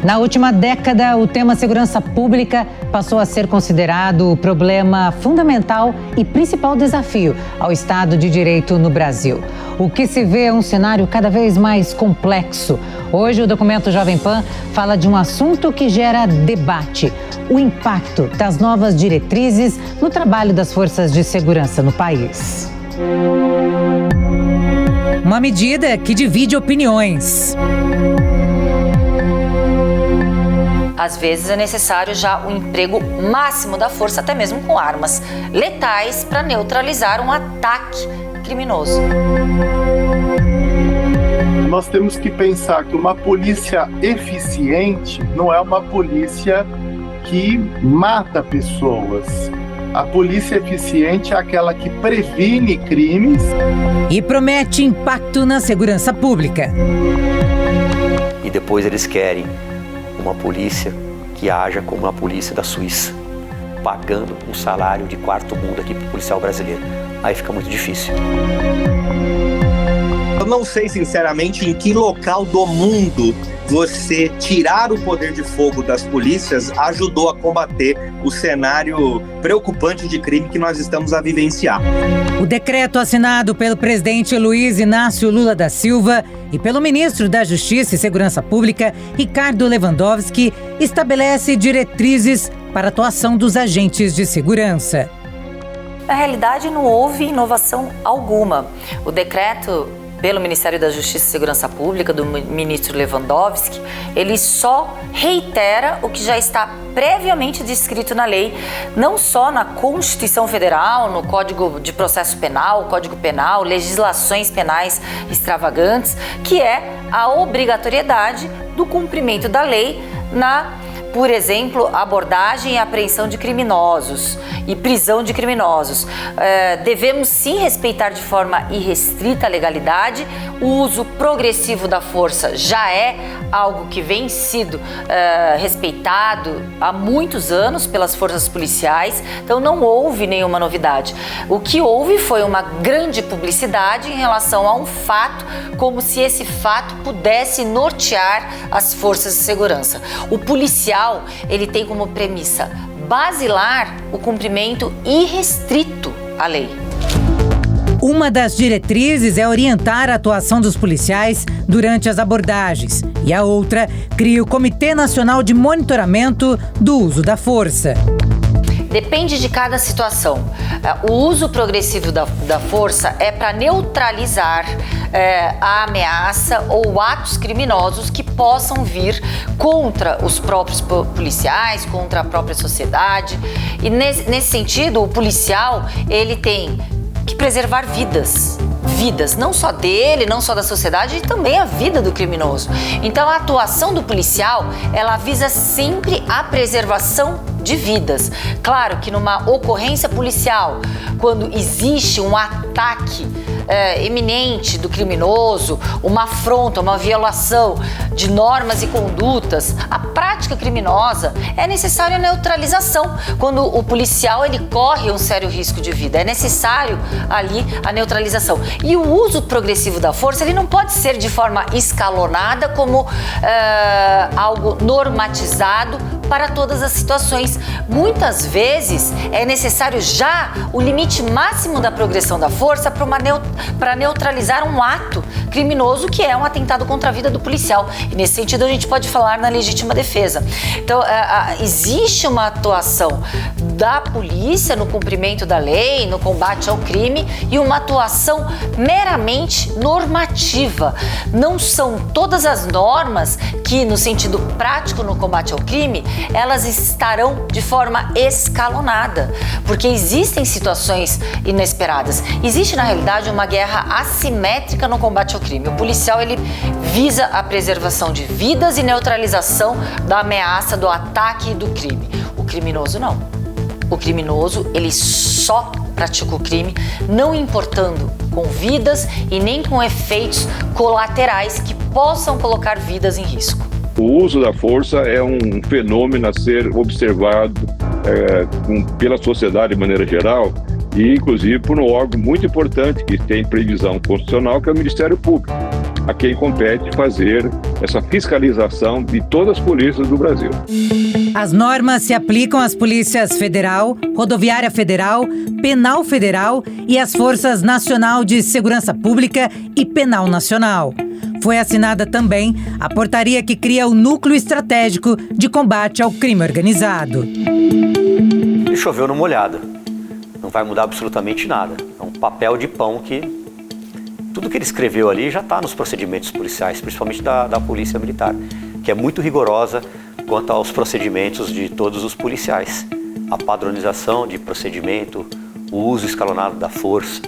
Na última década, o tema segurança pública passou a ser considerado o problema fundamental e principal desafio ao Estado de Direito no Brasil. O que se vê é um cenário cada vez mais complexo. Hoje, o documento Jovem Pan fala de um assunto que gera debate: o impacto das novas diretrizes no trabalho das forças de segurança no país. Uma medida que divide opiniões. Às vezes é necessário já o emprego máximo da força, até mesmo com armas letais, para neutralizar um ataque criminoso. Nós temos que pensar que uma polícia eficiente não é uma polícia que mata pessoas. A polícia eficiente é aquela que previne crimes e promete impacto na segurança pública. E depois eles querem uma polícia que haja como a polícia da Suíça, pagando um salário de quarto mundo aqui para o policial brasileiro. Aí fica muito difícil. Eu não sei, sinceramente, em que local do mundo você tirar o poder de fogo das polícias ajudou a combater o cenário preocupante de crime que nós estamos a vivenciar. O decreto assinado pelo presidente Luiz Inácio Lula da Silva e pelo ministro da Justiça e Segurança Pública, Ricardo Lewandowski, estabelece diretrizes para a atuação dos agentes de segurança. Na realidade, não houve inovação alguma. O decreto pelo Ministério da Justiça e Segurança Pública, do ministro Lewandowski, ele só reitera o que já está previamente descrito na lei, não só na Constituição Federal, no Código de Processo Penal, Código Penal, legislações penais extravagantes, que é a obrigatoriedade do cumprimento da lei por exemplo, abordagem e apreensão de criminosos e prisão de criminosos. Devemos sim respeitar de forma irrestrita a legalidade. O uso progressivo da força já é algo que vem sido respeitado há muitos anos pelas forças policiais, então não houve nenhuma novidade. O que houve foi uma grande publicidade em relação a um fato, como se esse fato pudesse nortear as forças de segurança. O policial, ele tem como premissa basilar o cumprimento irrestrito à lei. Uma das diretrizes é orientar a atuação dos policiais durante as abordagens e a outra cria o Comitê Nacional de Monitoramento do Uso da Força. Depende de cada situação. O uso progressivo da força é para neutralizar a ameaça ou atos criminosos que possam vir contra os próprios policiais, contra a própria sociedade. E nesse sentido, o policial, ele tem que preservar vidas, não só dele, não só da sociedade, e também a vida do criminoso. Então, a atuação do policial, ela visa sempre a preservação de vidas. Claro que numa ocorrência policial, quando existe um ataque eminente do criminoso, uma afronta, uma violação de normas e condutas, a prática criminosa, é necessária a neutralização. Quando o policial ele corre um sério risco de vida, é necessário ali a neutralização. E o uso progressivo da força, ele não pode ser de forma escalonada como algo normatizado para todas as situações. Muitas vezes é necessário já o limite máximo da progressão da força para neutralizar um ato criminoso que é um atentado contra a vida do policial. E nesse sentido a gente pode falar na legítima defesa. Então existe uma atuação da polícia no cumprimento da lei, no combate ao crime, e uma atuação meramente normativa. Não são todas as normas que, no sentido prático no combate ao crime, elas estarão de forma escalonada, porque existem situações inesperadas. Existe, na realidade, uma guerra assimétrica no combate ao crime. O policial, ele visa a preservação de vidas e neutralização da ameaça, do ataque e do crime. O criminoso, não. O criminoso, ele só pratica o crime, não importando com vidas e nem com efeitos colaterais que possam colocar vidas em risco. O uso da força é um fenômeno a ser observado pela sociedade de maneira geral e, inclusive, por um órgão muito importante que tem previsão constitucional, que é o Ministério Público, a quem compete fazer essa fiscalização de todas as polícias do Brasil. As normas se aplicam às polícias Federal, Rodoviária Federal, Penal Federal e às Forças Nacional de Segurança Pública e Penal Nacional. Foi assinada também a portaria que cria o Núcleo Estratégico de Combate ao Crime Organizado. Ele choveu numa molhada. Não vai mudar absolutamente nada. É um papel de pão que tudo que ele escreveu ali já está nos procedimentos policiais, principalmente da Polícia Militar, que é muito rigorosa quanto aos procedimentos de todos os policiais. A padronização de procedimento, o uso escalonado da força.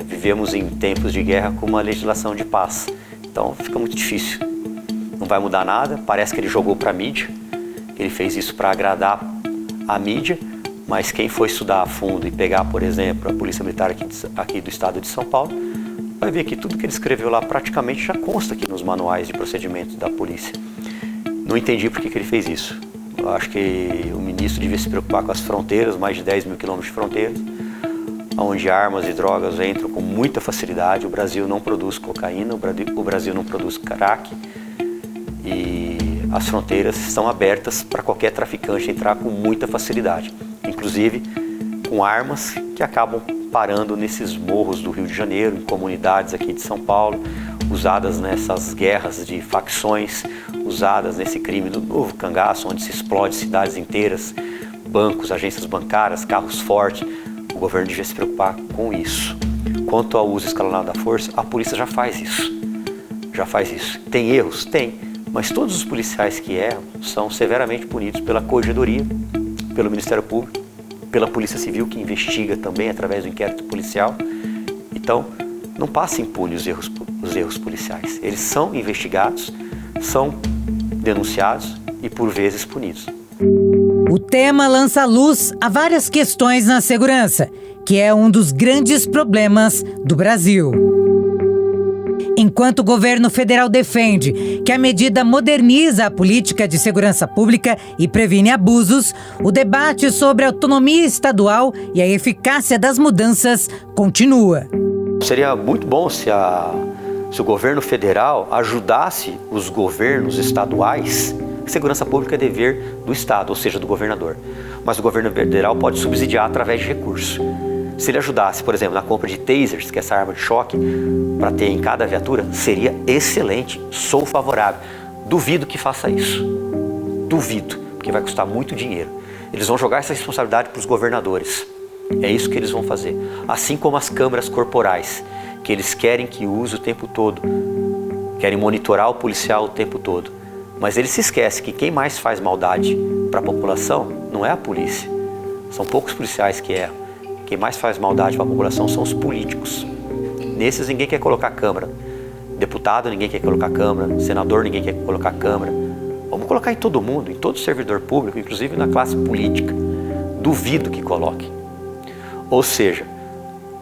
Vivemos em tempos de guerra com uma legislação de paz. Então fica muito difícil. Não vai mudar nada, parece que ele jogou para a mídia, que ele fez isso para agradar a mídia, mas quem for estudar a fundo e pegar, por exemplo, a Polícia Militar aqui do estado de São Paulo, vai ver que tudo que ele escreveu lá praticamente já consta aqui nos manuais de procedimentos da polícia. Não entendi por que ele fez isso. Eu acho que o ministro devia se preocupar com as fronteiras, mais de 10 mil quilômetros de fronteiras, onde armas e drogas entram com muita facilidade. O Brasil não produz cocaína, o Brasil não produz crack e as fronteiras estão abertas para qualquer traficante entrar com muita facilidade, inclusive com armas que acabam parando nesses morros do Rio de Janeiro, em comunidades aqui de São Paulo, usadas nessas guerras de facções, usadas nesse crime do novo cangaço, onde se explode cidades inteiras, bancos, agências bancárias, carros fortes. O governo devia se preocupar com isso. Quanto ao uso escalonado da força, a polícia já faz isso. Tem erros? Tem. Mas todos os policiais que erram são severamente punidos pela Corregedoria, pelo Ministério Público, pela Polícia Civil, que investiga também através do inquérito policial. Então, não passa impune os erros policiais. Eles são investigados, são denunciados e, por vezes, punidos. O tema lança luz a várias questões na segurança, que é um dos grandes problemas do Brasil. Enquanto o governo federal defende que a medida moderniza a política de segurança pública e previne abusos, o debate sobre a autonomia estadual e a eficácia das mudanças continua. Seria muito bom se o governo federal ajudasse os governos estaduais. Segurança pública é dever do Estado, ou seja, do governador. Mas o governo federal pode subsidiar através de recursos. Se ele ajudasse, por exemplo, na compra de tasers, que é essa arma de choque, para ter em cada viatura, seria excelente. Sou favorável. Duvido que faça isso. Duvido, porque vai custar muito dinheiro. Eles vão jogar essa responsabilidade para os governadores. É isso que eles vão fazer. Assim como as câmeras corporais, que eles querem que use o tempo todo. Querem monitorar o policial o tempo todo. Mas eles se esquecem que quem mais faz maldade para a população não é a polícia. São poucos policiais que erram. Quem mais faz maldade para a população são os políticos. Nesses ninguém quer colocar câmera. Deputado ninguém quer colocar câmera. Senador ninguém quer colocar câmera. Vamos colocar em todo mundo, em todo servidor público, inclusive na classe política. Duvido que coloque. Ou seja,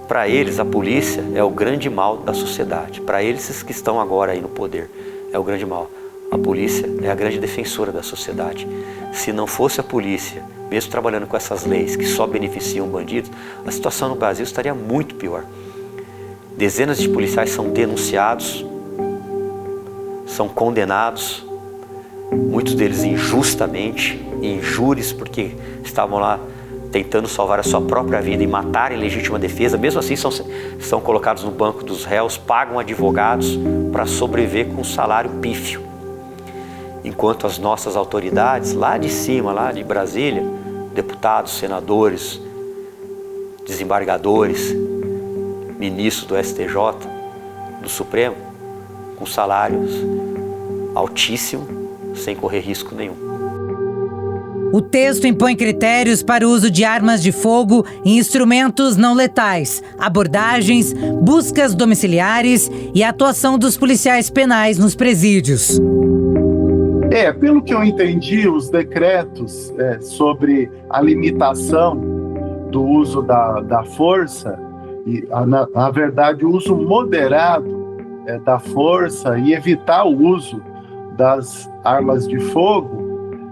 para eles a polícia é o grande mal da sociedade. Para eles que estão agora aí no poder, é o grande mal. A polícia é a grande defensora da sociedade. Se não fosse a polícia, mesmo trabalhando com essas leis que só beneficiam bandidos, a situação no Brasil estaria muito pior. Dezenas de policiais são denunciados, são condenados, muitos deles injustamente, em júris, porque estavam lá tentando salvar a sua própria vida e matar em legítima defesa. Mesmo assim são colocados no banco dos réus, pagam advogados para sobreviver com um salário pífio. Enquanto as nossas autoridades, lá de cima, lá de Brasília, deputados, senadores, desembargadores, ministros do STJ, do Supremo, com salários altíssimos, sem correr risco nenhum. O texto impõe critérios para o uso de armas de fogo e instrumentos não letais, abordagens, buscas domiciliares e a atuação dos policiais penais nos presídios. Pelo que eu entendi, os decretos sobre a limitação do uso da força, e na verdade o uso moderado da força e evitar o uso das armas de fogo,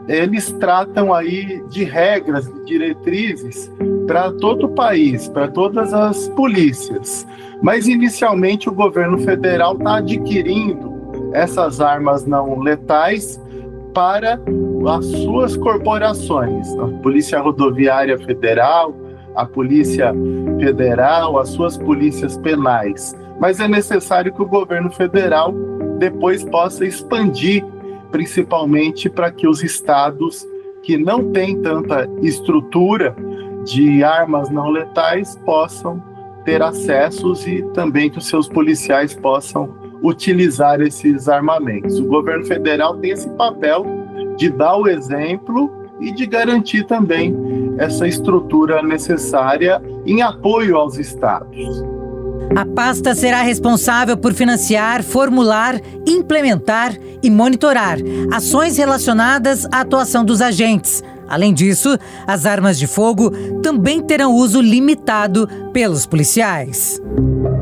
eles tratam aí de regras, de diretrizes para todo o país, para todas as polícias. Mas inicialmente o governo federal está adquirindo essas armas não letais para as suas corporações, a Polícia Rodoviária Federal, a Polícia Federal, as suas polícias penais. Mas é necessário que o governo federal depois possa expandir, principalmente para que os estados que não têm tanta estrutura de armas não letais possam ter acessos e também que os seus policiais possam utilizar esses armamentos. O governo federal tem esse papel de dar o exemplo e de garantir também essa estrutura necessária em apoio aos estados. A pasta será responsável por financiar, formular, implementar e monitorar ações relacionadas à atuação dos agentes. Além disso, as armas de fogo também terão uso limitado pelos policiais.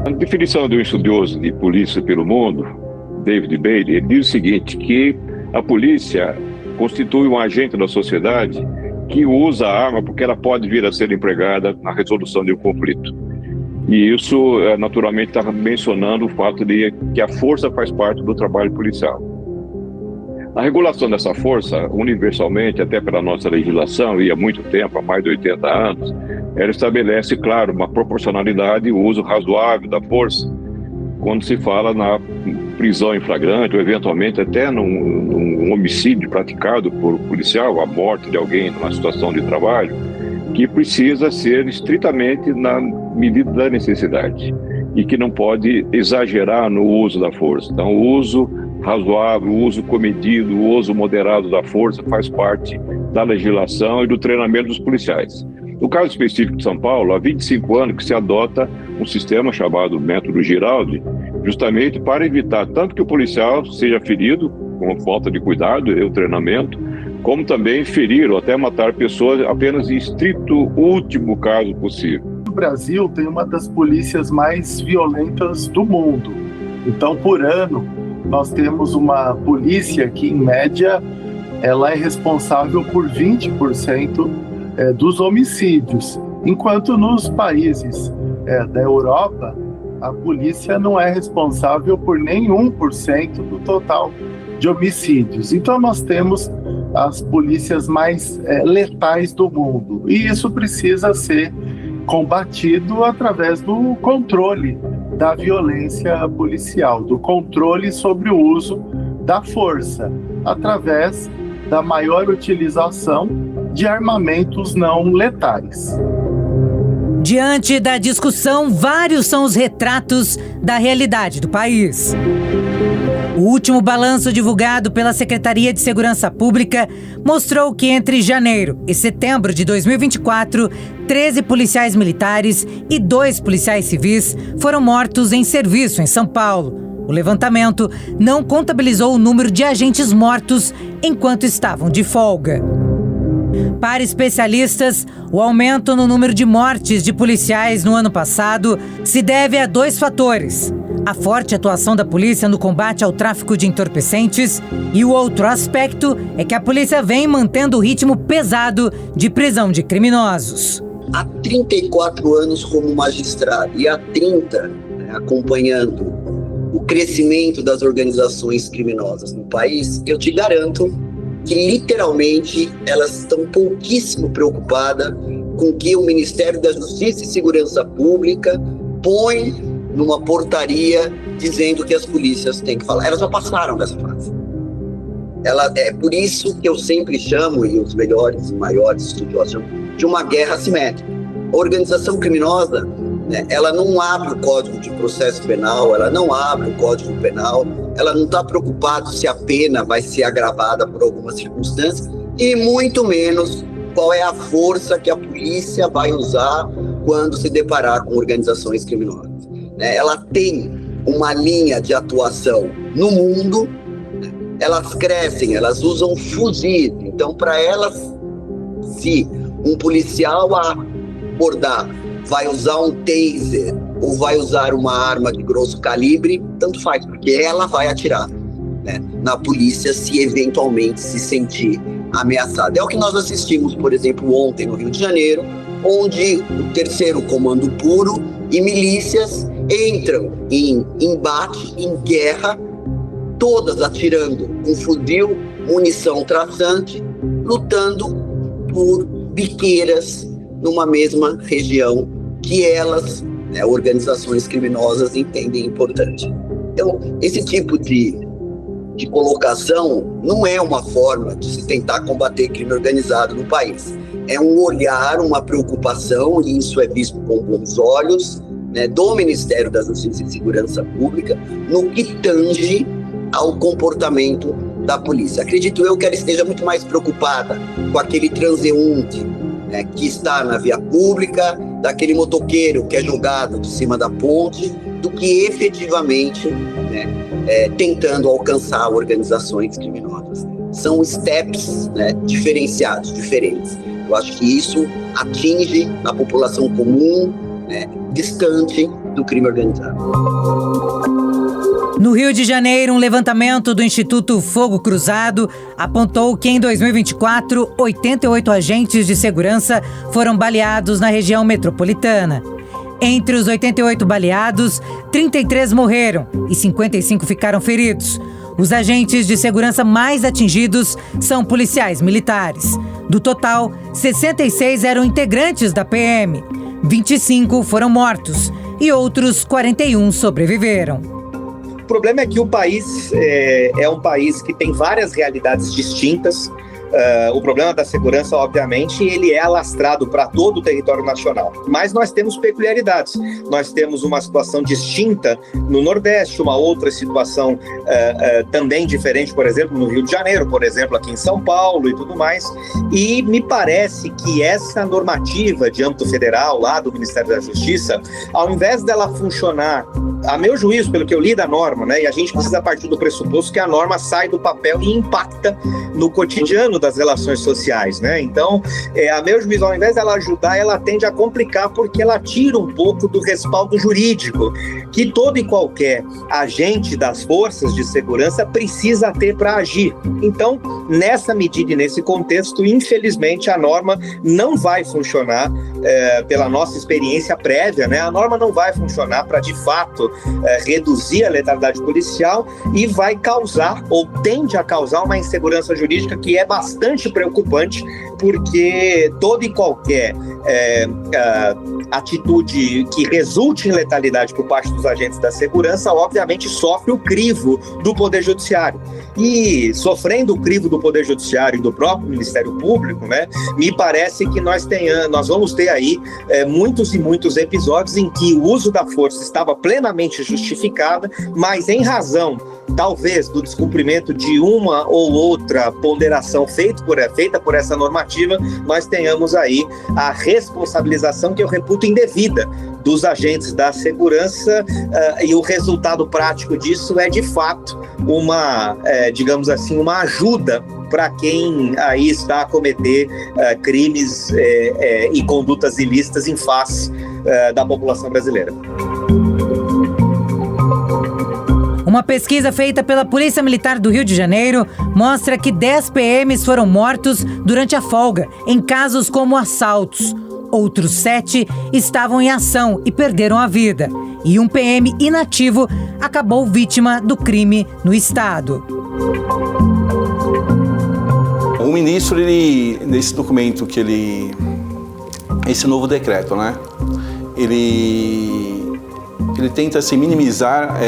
A definição de um estudioso de polícia pelo mundo, David Bailey, ele diz o seguinte, que a polícia constitui um agente da sociedade que usa a arma porque ela pode vir a ser empregada na resolução de um conflito. E isso, naturalmente, está mencionando o fato de que a força faz parte do trabalho policial. A regulação dessa força, universalmente, até pela nossa legislação, e há muito tempo, há mais de 80 anos, ela estabelece, claro, uma proporcionalidade e o uso razoável da força quando se fala na prisão em flagrante ou, eventualmente, até num homicídio praticado por policial, a morte de alguém numa situação de trabalho, que precisa ser estritamente na medida da necessidade e que não pode exagerar no uso da força. Então, o uso razoável, o uso comedido, o uso moderado da força faz parte da legislação e do treinamento dos policiais. No caso específico de São Paulo, há 25 anos que se adota um sistema chamado método Giraldi, justamente para evitar tanto que o policial seja ferido com falta de cuidado e o treinamento, como também ferir ou até matar pessoas apenas em estrito último caso possível. O Brasil tem uma das polícias mais violentas do mundo. Então, por ano, nós temos uma polícia que, em média, ela é responsável por 20% dos homicídios, enquanto nos países da Europa, a polícia não é responsável por nem 1% do total de homicídios. Então, nós temos as polícias mais letais do mundo. E isso precisa ser combatido através do controle da violência policial, do controle sobre o uso da força, através da maior utilização de armamentos não letais. Diante da discussão, vários são os retratos da realidade do país. O último balanço divulgado pela Secretaria de Segurança Pública mostrou que entre janeiro e setembro de 2024, 13 policiais militares e 2 policiais civis foram mortos em serviço em São Paulo. O levantamento não contabilizou o número de agentes mortos enquanto estavam de folga. Para especialistas, o aumento no número de mortes de policiais no ano passado se deve a 2 fatores: a forte atuação da polícia no combate ao tráfico de entorpecentes e o outro aspecto é que a polícia vem mantendo o ritmo pesado de prisão de criminosos. Há 34 anos como magistrado e há 30 acompanhando o crescimento das organizações criminosas no país, eu te garanto que literalmente elas estão pouquíssimo preocupadas com o que o Ministério da Justiça e Segurança Pública põe numa portaria dizendo que as polícias têm que falar. Elas já passaram dessa fase. É por isso que eu sempre chamo, e os melhores e maiores estudiosos chamam, de uma guerra assimétrica. A organização criminosa, ela não abre o Código de Processo Penal, ela não abre o Código Penal, ela não está preocupada se a pena vai ser agravada por alguma circunstância e muito menos qual é a força que a polícia vai usar quando se deparar com organizações criminosas. Ela tem uma linha de atuação no mundo, elas crescem, elas usam fuzis, então para elas, se um policial abordar vai usar um taser ou vai usar uma arma de grosso calibre, tanto faz, porque ela vai atirar na polícia se eventualmente se sentir ameaçada. É o que nós assistimos, por exemplo, ontem no Rio de Janeiro, onde o 3º Comando Puro e milícias entram em embate, em guerra todas atirando com fuzil, munição traçante, lutando por biqueiras numa mesma região que elas, organizações criminosas, entendem importante. Então, esse tipo de colocação não é uma forma de se tentar combater crime organizado no país. É um olhar, uma preocupação, e isso é visto com bons olhos, do Ministério da Justiça e Segurança Pública no que tange ao comportamento da polícia. Acredito eu que ela esteja muito mais preocupada com aquele transeunte que está na via pública, daquele motoqueiro que é jogado de cima da ponte, do que efetivamente tentando alcançar organizações criminosas. São steps diferenciados, diferentes. Eu acho que isso atinge a população comum, distante do crime organizado. No Rio de Janeiro, um levantamento do Instituto Fogo Cruzado apontou que em 2024, 88 agentes de segurança foram baleados na região metropolitana. Entre os 88 baleados, 33 morreram e 55 ficaram feridos. Os agentes de segurança mais atingidos são policiais militares. Do total, 66 eram integrantes da PM, 25 foram mortos e outros 41 sobreviveram. O problema é que o país é um país que tem várias realidades distintas. O problema da segurança, obviamente, ele é alastrado para todo o território nacional. Mas nós temos peculiaridades. Nós temos uma situação distinta no Nordeste, uma outra situação também diferente, por exemplo, no Rio de Janeiro, por exemplo, aqui em São Paulo e tudo mais. E me parece que essa normativa de âmbito federal, lá do Ministério da Justiça, ao invés dela funcionar, a meu juízo, pelo que eu li da norma, e a gente precisa partir do pressuposto que a norma sai do papel e impacta no cotidiano das relações sociais, Então, a meu juízo, ao invés dela ajudar, ela tende a complicar, porque ela tira um pouco do respaldo jurídico que todo e qualquer agente das forças de segurança precisa ter para agir. Então, nessa medida e nesse contexto, infelizmente, a norma não vai funcionar, pela nossa experiência prévia, A norma não vai funcionar para, de fato, reduzir a letalidade policial e vai causar, ou tende a causar, uma insegurança jurídica que é bastante preocupante, porque toda e qualquer atitude que resulte em letalidade por parte dos agentes da segurança, obviamente, sofre o crivo do Poder Judiciário. E, sofrendo o crivo do Poder Judiciário e do próprio Ministério Público, me parece que nós vamos ter aí muitos e muitos episódios em que o uso da força estava plenamente justificada, mas em razão, talvez, do descumprimento de uma ou outra ponderação feita por essa normativa, nós tenhamos aí a responsabilização, que eu reputo indevida, dos agentes da segurança, e o resultado prático disso é, de fato, digamos assim, uma ajuda para quem aí está a cometer crimes e condutas ilícitas em face da população brasileira. Uma pesquisa feita pela Polícia Militar do Rio de Janeiro mostra que 10 PMs foram mortos durante a folga, em casos como assaltos. Outros 7 estavam em ação e perderam a vida. E um PM inativo acabou vítima do crime no estado. O ministro, nesse documento esse novo decreto, ele tenta minimizar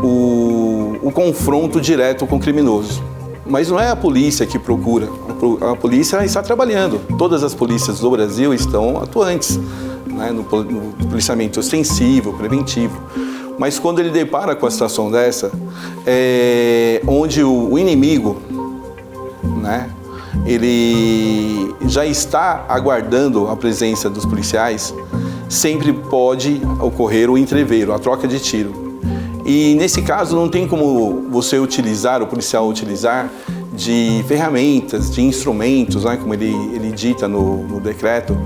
o confronto direto com o criminoso. Mas não é a polícia que procura, a polícia está trabalhando. Todas as polícias do Brasil estão atuantes, no policiamento ostensivo, preventivo. Mas quando ele depara com a situação dessa, onde o inimigo, ele já está aguardando a presença dos policiais, sempre pode ocorrer o entreveiro, a troca de tiro. E nesse caso não tem como o policial utilizar de ferramentas, de instrumentos, como ele dita no decreto,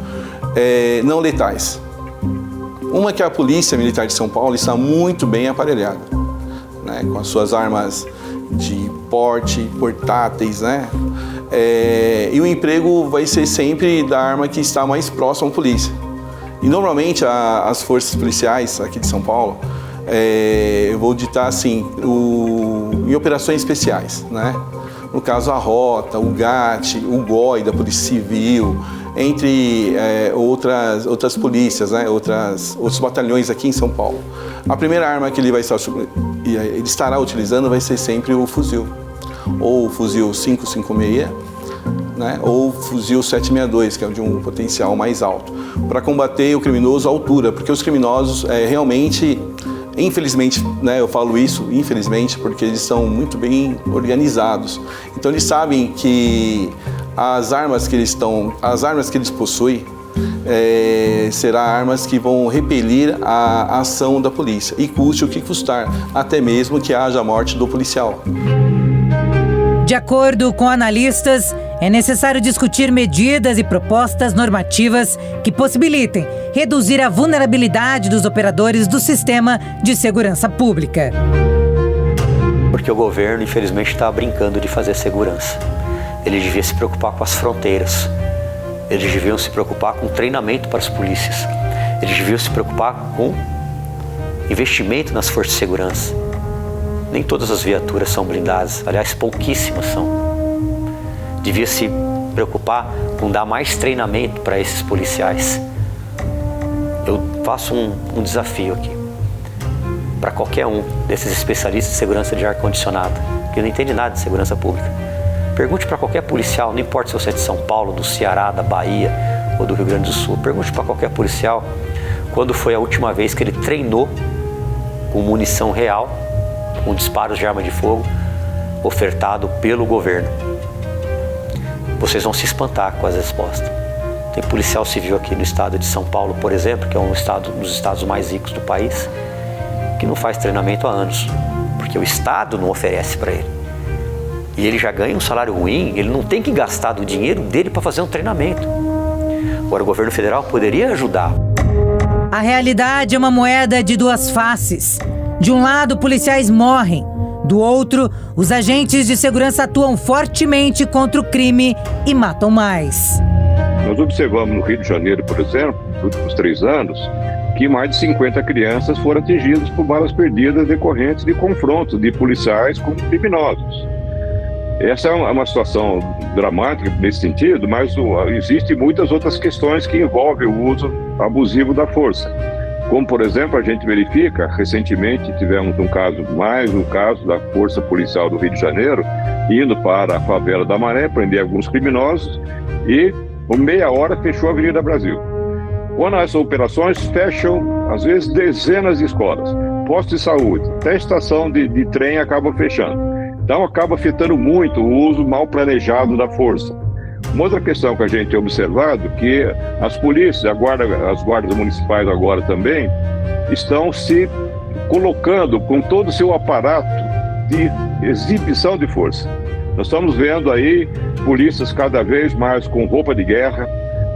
não letais. Uma que a Polícia Militar de São Paulo está muito bem aparelhada, com as suas armas de porte, portáteis, e o emprego vai ser sempre da arma que está mais próxima à polícia. E normalmente as forças policiais aqui de São Paulo, eu vou ditar assim, em operações especiais, né? No caso, a Rota, o GAT, o GOI da Polícia Civil, entre outras polícias, né? Outros batalhões aqui em São Paulo. A primeira arma que ele estará utilizando vai ser sempre o fuzil, ou o fuzil 5.56, né? Ou o fuzil 7.62, que é de um potencial mais alto, para combater o criminoso à altura, porque os criminosos realmente, infelizmente, né, eu falo isso, infelizmente, porque eles são muito bem organizados. Então eles sabem que as armas que eles possuem serão armas que vão repelir a ação da polícia, e custe o que custar, até mesmo que haja a morte do policial. De acordo com analistas, é necessário discutir medidas e propostas normativas que possibilitem reduzir a vulnerabilidade dos operadores do sistema de segurança pública. Porque o governo, infelizmente, está brincando de fazer segurança. Ele devia se preocupar com as fronteiras. Eles deviam se preocupar com treinamento para as polícias. Eles deviam se preocupar com investimento nas forças de segurança. Nem todas as viaturas são blindadas, aliás, pouquíssimas são. Devia se preocupar com dar mais treinamento para esses policiais. Eu faço um desafio aqui para qualquer um desses especialistas de segurança de ar-condicionado, que não entende nada de segurança pública. Pergunte para qualquer policial, não importa se você é de São Paulo, do Ceará, da Bahia ou do Rio Grande do Sul, pergunte para qualquer policial quando foi a última vez que ele treinou com munição real, com disparos de arma de fogo ofertado pelo governo. Vocês vão se espantar com as respostas. Tem policial civil aqui no estado de São Paulo, por exemplo, que é um dos estados mais ricos do país, que não faz treinamento há anos, porque o estado não oferece para ele. E ele já ganha um salário ruim, ele não tem que gastar do dinheiro dele para fazer um treinamento. Agora, o governo federal poderia ajudar. A realidade é uma moeda de duas faces. De um lado, policiais morrem. Do outro, os agentes de segurança atuam fortemente contra o crime e matam mais. Nós observamos no Rio de Janeiro, por exemplo, nos últimos 3 anos, que mais de 50 crianças foram atingidas por balas perdidas decorrentes de confrontos de policiais com criminosos. Essa é uma situação dramática nesse sentido, mas existem muitas outras questões que envolvem o uso abusivo da força. Como, por exemplo, a gente verifica, recentemente tivemos mais um caso da Força Policial do Rio de Janeiro, indo para a favela da Maré, prender alguns criminosos e, por meia hora, fechou a Avenida Brasil. Quando essas operações fecham, às vezes, dezenas de escolas, postos de saúde, até estação de trem acabam fechando. Então, acaba afetando muito o uso mal planejado da força. Uma outra questão que a gente tem observado é que as polícias, as guardas municipais agora também, estão se colocando com todo o seu aparato de exibição de força. Nós estamos vendo aí polícias cada vez mais com roupa de guerra,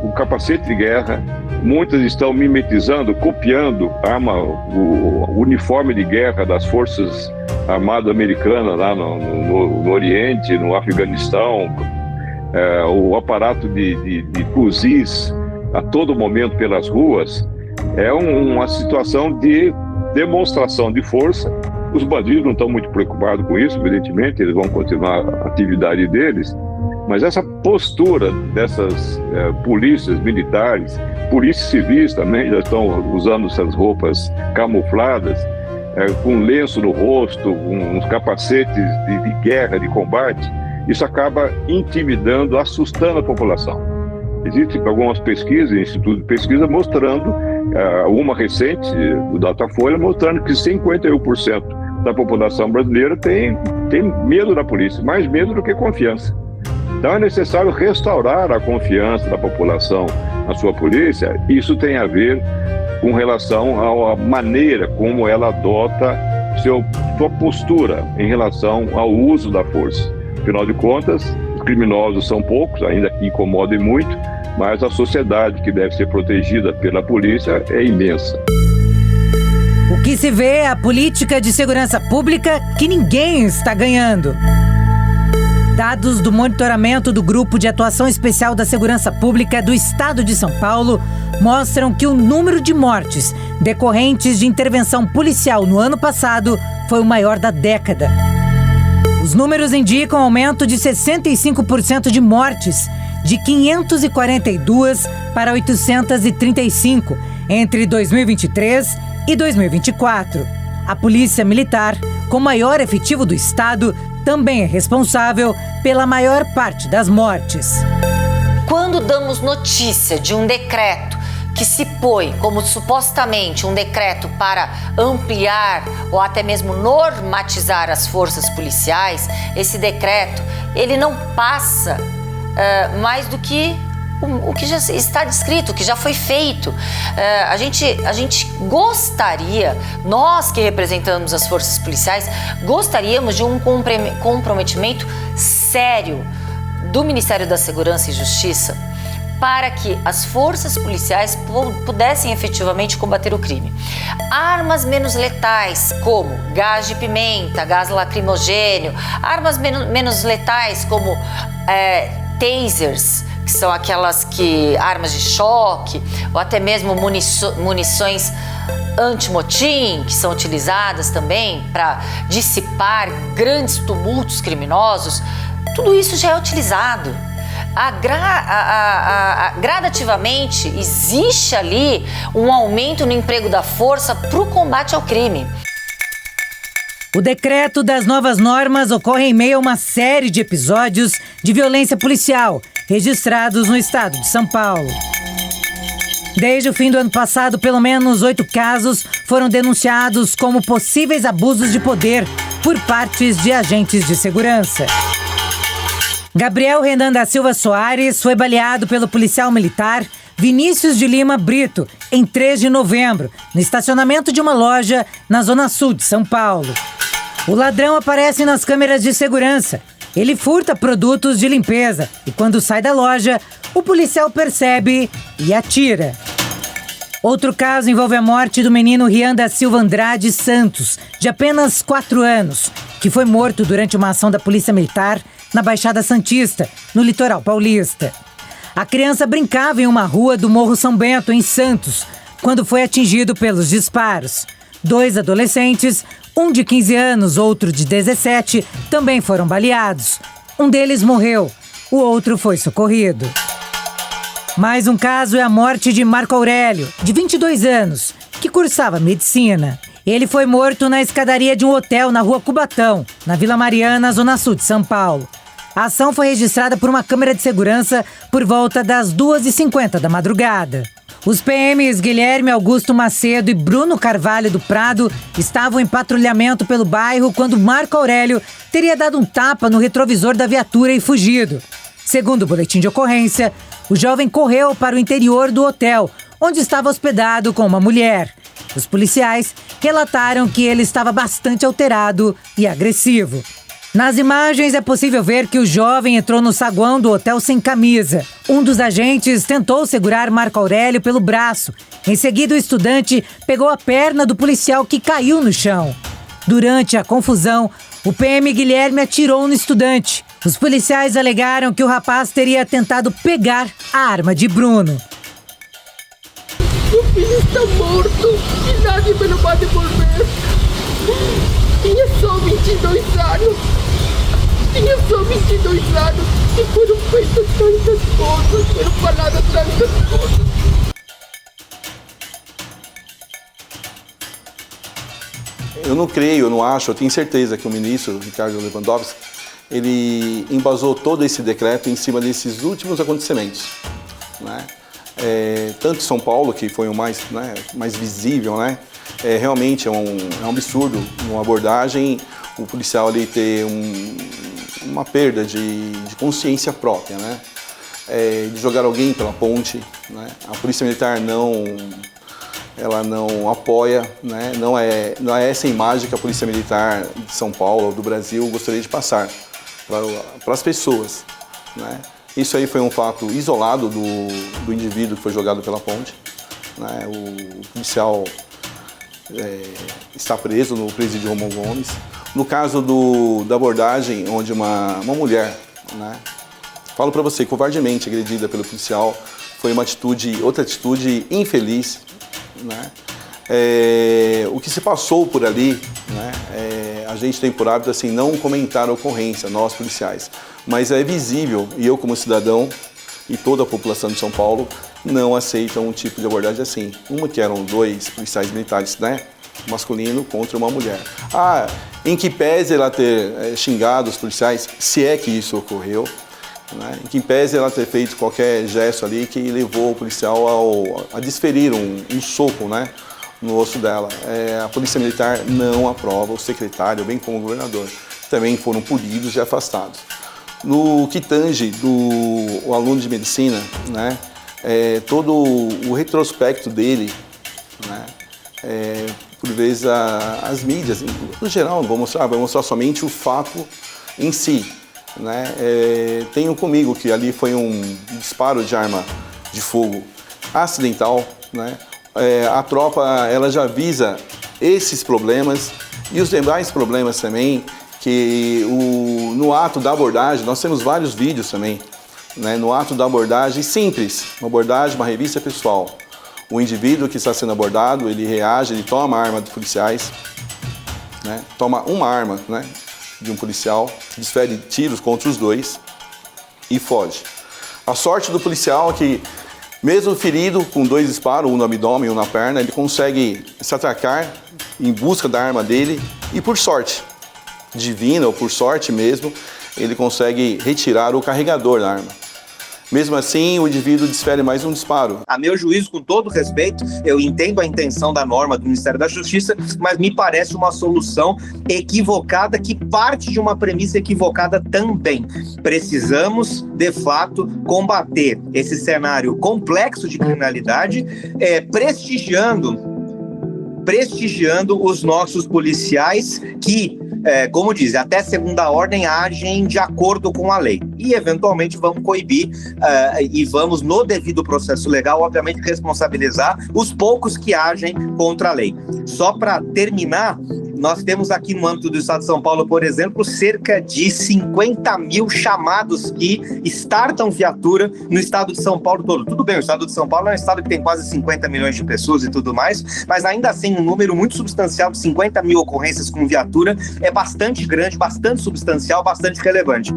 com capacete de guerra. Muitas estão mimetizando, copiando o uniforme de guerra das forças armadas americanas lá no Oriente, no Afeganistão. O aparato de fuzis a todo momento pelas ruas é uma situação de demonstração de força. Os bandidos não estão muito preocupados com isso, evidentemente, eles vão continuar a atividade deles, mas essa postura dessas polícias militares, polícias civis também já estão usando essas roupas camufladas, com lenço no rosto, com uns capacetes de guerra, de combate. Isso acaba intimidando, assustando a população. Existem algumas pesquisas, institutos de pesquisa, mostrando, uma recente do Datafolha, mostrando que 51% da população brasileira tem medo da polícia, mais medo do que confiança. Então é necessário restaurar a confiança da população na sua polícia. Isso tem a ver com relação à maneira como ela adota sua postura em relação ao uso da força. Afinal de contas, os criminosos são poucos, ainda que incomodem muito, mas a sociedade que deve ser protegida pela polícia é imensa. O que se vê é a política de segurança pública que ninguém está ganhando. Dados do monitoramento do Grupo de Atuação Especial da Segurança Pública do Estado de São Paulo mostram que o número de mortes decorrentes de intervenção policial no ano passado foi o maior da década. Os números indicam aumento de 65% de mortes, de 542 para 835, entre 2023 e 2024. A Polícia Militar, com maior efetivo do Estado, também é responsável pela maior parte das mortes. Quando damos notícia de um decreto que se põe como supostamente um decreto para ampliar ou até mesmo normatizar as forças policiais, esse decreto ele não passa mais do que o que já está descrito, o que já foi feito. A gente gostaria, nós que representamos as forças policiais, gostaríamos de um comprometimento sério do Ministério da Segurança e Justiça para que as forças policiais pudessem efetivamente combater o crime. Armas menos letais, como gás de pimenta, gás lacrimogênio, armas menos letais, como tasers, que são aquelas armas de choque, ou até mesmo munições antimotim, que são utilizadas também para dissipar grandes tumultos criminosos, tudo isso já é utilizado. Gradativamente existe ali um aumento no emprego da força para o combate ao crime. O decreto das novas normas ocorre em meio a uma série de episódios de violência policial registrados no estado de São Paulo. Desde o fim do ano passado, pelo menos 8 casos foram denunciados como possíveis abusos de poder por partes de agentes de segurança. Gabriel Renan da Silva Soares foi baleado pelo policial militar Vinícius de Lima Brito em 3 de novembro, no estacionamento de uma loja na zona sul de São Paulo. O ladrão aparece nas câmeras de segurança. Ele furta produtos de limpeza e, quando sai da loja, o policial percebe e atira. Outro caso envolve a morte do menino Rian da Silva Andrade Santos, de apenas 4 anos, que foi morto durante uma ação da Polícia Militar na Baixada Santista, no litoral paulista. A criança brincava em uma rua do Morro São Bento, em Santos, quando foi atingido pelos disparos. 2 adolescentes, um de 15 anos, outro de 17, também foram baleados. Um deles morreu, o outro foi socorrido. Mais um caso é a morte de Marco Aurélio, de 22 anos, que cursava medicina. Ele foi morto na escadaria de um hotel na rua Cubatão, na Vila Mariana, zona sul de São Paulo. A ação foi registrada por uma câmera de segurança por volta das 2h50 da madrugada. Os PMs Guilherme Augusto Macedo e Bruno Carvalho do Prado estavam em patrulhamento pelo bairro quando Marco Aurélio teria dado um tapa no retrovisor da viatura e fugido. Segundo o boletim de ocorrência, o jovem correu para o interior do hotel, onde estava hospedado com uma mulher. Os policiais relataram que ele estava bastante alterado e agressivo. Nas imagens é possível ver que o jovem entrou no saguão do hotel sem camisa. Um dos agentes tentou segurar Marco Aurélio pelo braço. Em seguida, o estudante pegou a perna do policial, que caiu no chão. Durante a confusão, o PM Guilherme atirou no estudante. Os policiais alegaram que o rapaz teria tentado pegar a arma de Bruno. Meu filho está morto e nadie me lo vai devolver. Tinha só 22 anos. Tinha só 22 anos e foram feitas tantas coisas, foram faladas tantas coisas. Eu não creio, eu não acho, eu tenho certeza que o ministro Ricardo Lewandowski, ele embasou todo esse decreto em cima desses últimos acontecimentos, né? Tanto São Paulo, que foi o mais visível, né? Realmente é um absurdo uma abordagem, o policial ali ter uma perda de consciência própria, né? De jogar alguém pela ponte, né? A Polícia Militar ela não apoia, né? Não é essa imagem que a Polícia Militar de São Paulo ou do Brasil gostaria de passar para as pessoas, né? Isso aí foi um fato isolado do indivíduo que foi jogado pela ponte, né? O policial está preso no presídio Romão Gomes. No caso da abordagem, onde uma mulher né? Falo para você, covardemente agredida pelo policial, foi outra atitude infeliz, né? O que se passou por ali, né? A gente tem por hábito assim, não comentar a ocorrência, nós policiais, mas é visível, e eu como cidadão e toda a população de São Paulo não aceitam um tipo de abordagem assim. Uma que eram 2 policiais militares, né? Masculino contra uma mulher. Em que pese ela ter xingado os policiais, se é que isso ocorreu, né? Em que pese ela ter feito qualquer gesto ali que levou o policial a desferir um soco, né, no osso dela. A Polícia Militar não aprova, o secretário, bem como o governador, também foram punidos e afastados. No que tange do aluno de medicina, né, todo o retrospecto dele, né, por vezes as mídias, no geral, não vou mostrar, vai mostrar somente o fato em si, né. Tenho comigo que ali foi um disparo de arma de fogo acidental, né. A tropa ela já visa esses problemas e os demais problemas também, que no ato da abordagem, nós temos vários vídeos também, né, no ato da abordagem simples, uma abordagem, uma revista pessoal. O indivíduo que está sendo abordado, ele reage, ele toma a arma dos policiais, né, toma uma arma, né, de um policial, desfere tiros contra os 2 e foge. A sorte do policial é que, mesmo ferido, com 2 disparos, um no abdômen e um na perna, ele consegue se atracar em busca da arma dele e, por sorte divina ou por sorte mesmo, ele consegue retirar o carregador da arma. Mesmo assim, o indivíduo desfere mais um disparo. A meu juízo, com todo respeito, eu entendo a intenção da norma do Ministério da Justiça, mas me parece uma solução equivocada que parte de uma premissa equivocada também. Precisamos, de fato, combater esse cenário complexo de criminalidade, prestigiando os nossos policiais que, como diz, até segunda ordem agem de acordo com a lei. E, eventualmente, vamos coibir e vamos, no devido processo legal, obviamente, responsabilizar os poucos que agem contra a lei. Só para terminar, nós temos aqui no âmbito do Estado de São Paulo, por exemplo, cerca de 50 mil chamados que startam viatura no Estado de São Paulo todo. Tudo bem, o Estado de São Paulo é um estado que tem quase 50 milhões de pessoas e tudo mais, mas ainda assim um número muito substancial de 50 mil ocorrências com viatura é bastante grande, bastante substancial, bastante relevante.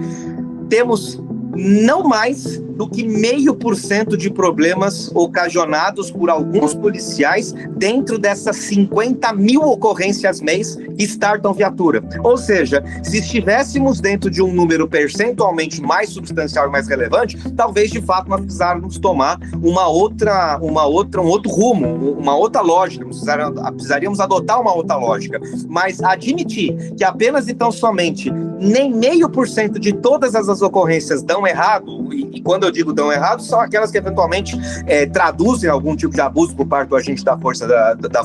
Temos não mais do que 0,5% de problemas ocasionados por alguns policiais dentro dessas 50 mil ocorrências mês que startam viatura. Ou seja, se estivéssemos dentro de um número percentualmente mais substancial e mais relevante, talvez de fato nós precisáramos tomar um outro rumo, uma outra lógica, precisaríamos adotar uma outra lógica. Mas admitir que apenas e tão somente nem 0,5% de todas as ocorrências dão errado, e quando eu digo dão errado, são aquelas que eventualmente traduzem algum tipo de abuso por parte do agente da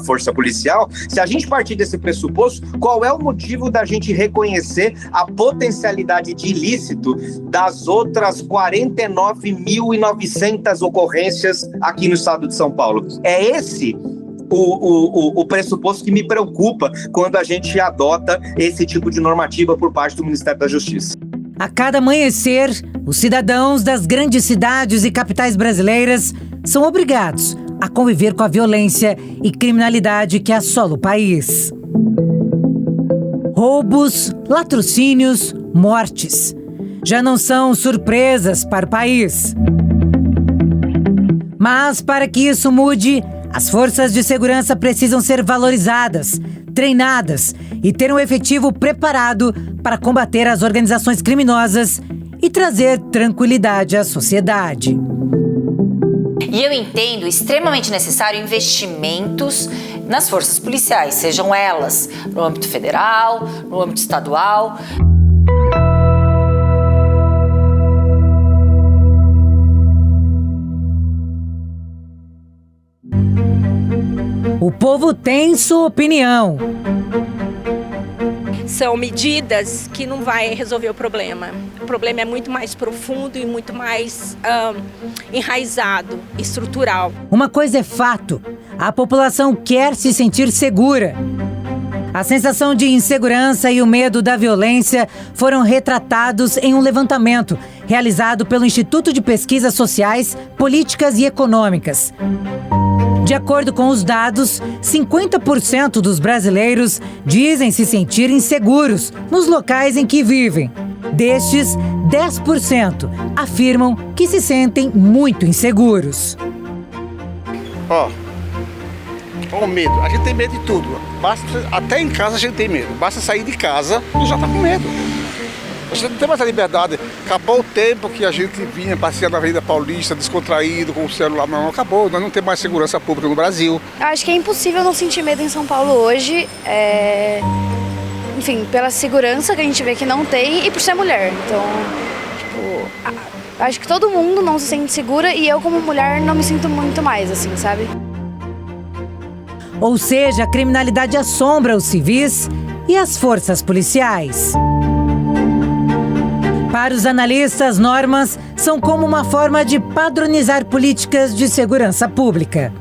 força policial. Se a gente partir desse pressuposto, qual é o motivo da gente reconhecer a potencialidade de ilícito das outras 49.900 ocorrências aqui no estado de São Paulo? É esse o pressuposto que me preocupa quando a gente adota esse tipo de normativa por parte do Ministério da Justiça. A cada amanhecer, os cidadãos das grandes cidades e capitais brasileiras são obrigados a conviver com a violência e criminalidade que assola o país. Roubos, latrocínios, mortes já não são surpresas para o país. Mas para que isso mude, as forças de segurança precisam ser valorizadas, treinadas e ter um efetivo preparado para combater as organizações criminosas e trazer tranquilidade à sociedade. E eu entendo extremamente necessário investimentos nas forças policiais, sejam elas no âmbito federal, no âmbito estadual. O povo tem sua opinião. São medidas que não vai resolver o problema. O problema é muito mais profundo e muito mais enraizado, estrutural. Uma coisa é fato: a população quer se sentir segura. A sensação de insegurança e o medo da violência foram retratados em um levantamento realizado pelo Instituto de Pesquisas Sociais, Políticas e Econômicas. De acordo com os dados, 50% dos brasileiros dizem se sentir inseguros nos locais em que vivem. Destes, 10% afirmam que se sentem muito inseguros. O medo. A gente tem medo de tudo. Até em casa a gente tem medo. Basta sair de casa e já está com medo. A gente não tem mais a liberdade. Acabou o tempo que a gente vinha passear na Avenida Paulista, descontraído, com o celular na mão. Acabou, nós não temos mais segurança pública no Brasil. Acho que é impossível não sentir medo em São Paulo hoje. Enfim, pela segurança que a gente vê que não tem e por ser mulher. Então, acho que todo mundo não se sente segura e eu, como mulher, não me sinto muito mais, assim, sabe? Ou seja, a criminalidade assombra os civis e as forças policiais. Para os analistas, normas são como uma forma de padronizar políticas de segurança pública.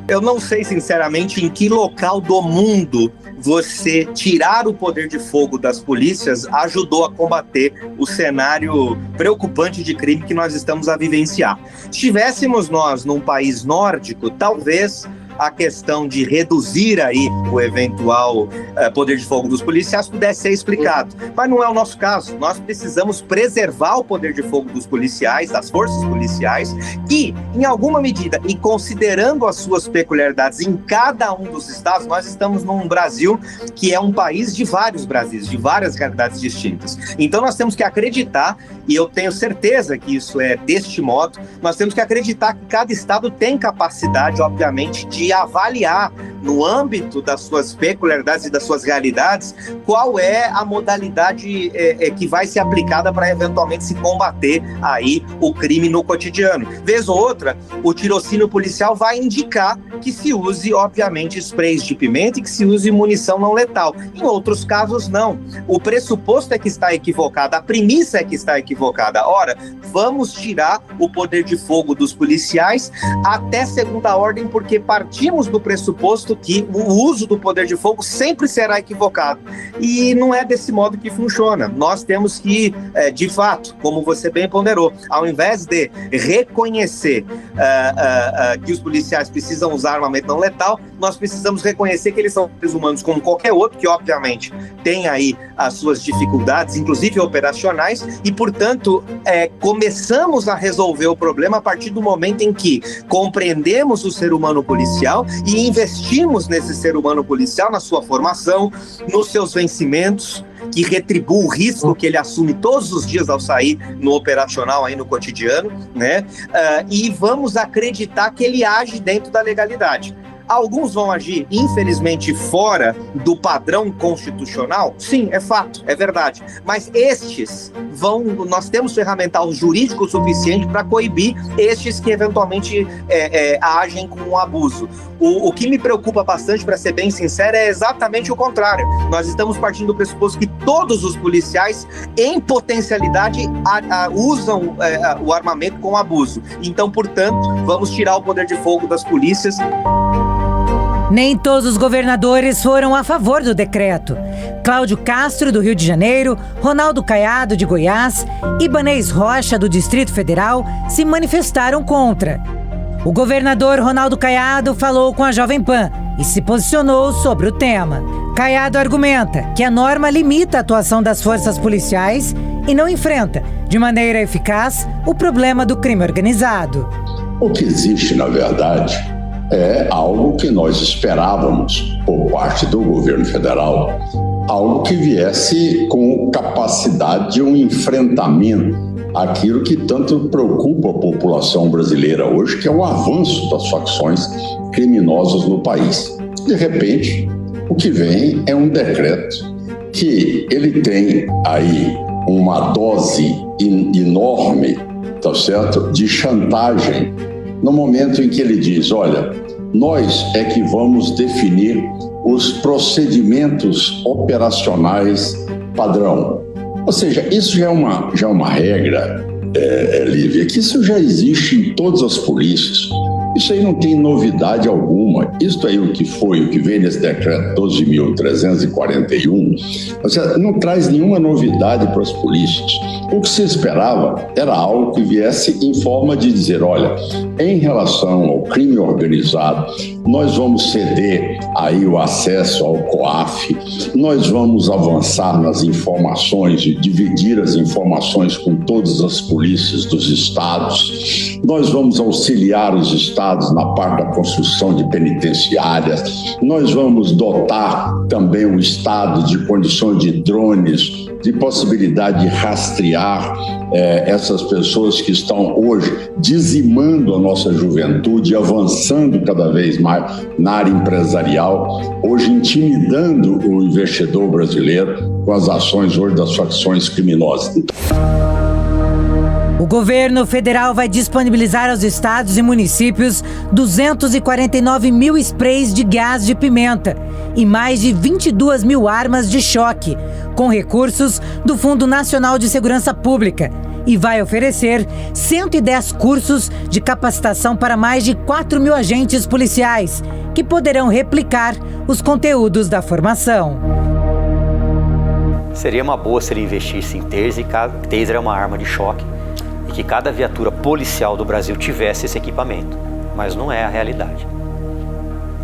Eu não sei, sinceramente, em que local do mundo você tirar o poder de fogo das polícias ajudou a combater o cenário preocupante de crime que nós estamos a vivenciar. Se estivéssemos nós num país nórdico, talvez a questão de reduzir aí o eventual poder de fogo dos policiais pudesse ser explicado. Mas não é o nosso caso. Nós precisamos preservar o poder de fogo dos policiais, das forças policiais, e, em alguma medida, e considerando as suas peculiaridades em cada um dos estados, nós estamos num Brasil que é um país de vários Brasis, de várias realidades distintas. Então nós temos que acreditar, e eu tenho certeza que isso é deste modo, nós temos que acreditar que cada estado tem capacidade, obviamente, de avaliar no âmbito das suas peculiaridades e das suas realidades qual é a modalidade que vai ser aplicada para eventualmente se combater aí o crime no cotidiano. Vez ou outra, o tirocínio policial vai indicar que se use, obviamente, sprays de pimenta e que se use munição não letal. Em outros casos, não. O pressuposto é que está equivocado, a premissa é que está equivocada. Ora, vamos tirar o poder de fogo dos policiais até segunda ordem, porque partimos do pressuposto que o uso do poder de fogo sempre será equivocado. E não é desse modo que funciona. Nós temos que, de fato, como você bem ponderou, ao invés de reconhecer que os policiais precisam usar armamento não letal, nós precisamos reconhecer que eles são seres humanos como qualquer outro, que obviamente tem aí as suas dificuldades, inclusive operacionais, e, portanto, começamos a resolver o problema a partir do momento em que compreendemos o ser humano policial e investimos nesse ser humano policial, na sua formação, nos seus vencimentos, que retribua o risco que ele assume todos os dias ao sair no operacional, aí no cotidiano, né? E vamos acreditar que ele age dentro da legalidade. Alguns vão agir, infelizmente, fora do padrão constitucional? Sim, é fato, é verdade. Mas estes nós temos ferramental jurídico suficiente para coibir estes que eventualmente agem com um abuso. O que me preocupa bastante, para ser bem sincero, é exatamente o contrário. Nós estamos partindo do pressuposto que todos os policiais, em potencialidade, usam o armamento com abuso. Então, portanto, vamos tirar o poder de fogo das polícias. Nem todos os governadores foram a favor do decreto. Cláudio Castro, do Rio de Janeiro, Ronaldo Caiado, de Goiás, e Ibanez Rocha, do Distrito Federal, se manifestaram contra. O governador Ronaldo Caiado falou com a Jovem Pan e se posicionou sobre o tema. Caiado argumenta que a norma limita a atuação das forças policiais e não enfrenta, de maneira eficaz, o problema do crime organizado. O que existe, na verdade, é algo que nós esperávamos por parte do governo federal, algo que viesse com capacidade de um enfrentamento àquilo que tanto preocupa a população brasileira hoje, que é o avanço das facções criminosas no país. De repente, o que vem é um decreto que ele tem aí uma dose enorme, tá certo, de chantagem, no momento em que ele diz, olha, nós é que vamos definir os procedimentos operacionais padrão. Ou seja, isso já é uma regra, Lívia, que isso já existe em todas as polícias. Isso aí não tem novidade alguma. Isto aí o que vem nesse decreto 12.341, ou seja, não traz nenhuma novidade para as polícias. O que se esperava era algo que viesse em forma de dizer, olha, em relação ao crime organizado, nós vamos ceder aí o acesso ao COAF, nós vamos avançar nas informações e dividir as informações com todas as polícias dos estados, nós vamos auxiliar os estados na parte da construção de penitenciárias, nós vamos dotar também o estado de condições de drones, de possibilidade de rastrear essas pessoas que estão hoje dizimando a nossa juventude, avançando cada vez mais na área empresarial, hoje intimidando o investidor brasileiro com as ações hoje das facções criminosas. O governo federal vai disponibilizar aos estados e municípios 249 mil sprays de gás de pimenta e mais de 22 mil armas de choque, com recursos do Fundo Nacional de Segurança Pública, e vai oferecer 110 cursos de capacitação para mais de 4 mil agentes policiais, que poderão replicar os conteúdos da formação. Seria uma boa se ele investisse em taser, e taser é uma arma de choque, e que cada viatura policial do Brasil tivesse esse equipamento, mas não é a realidade.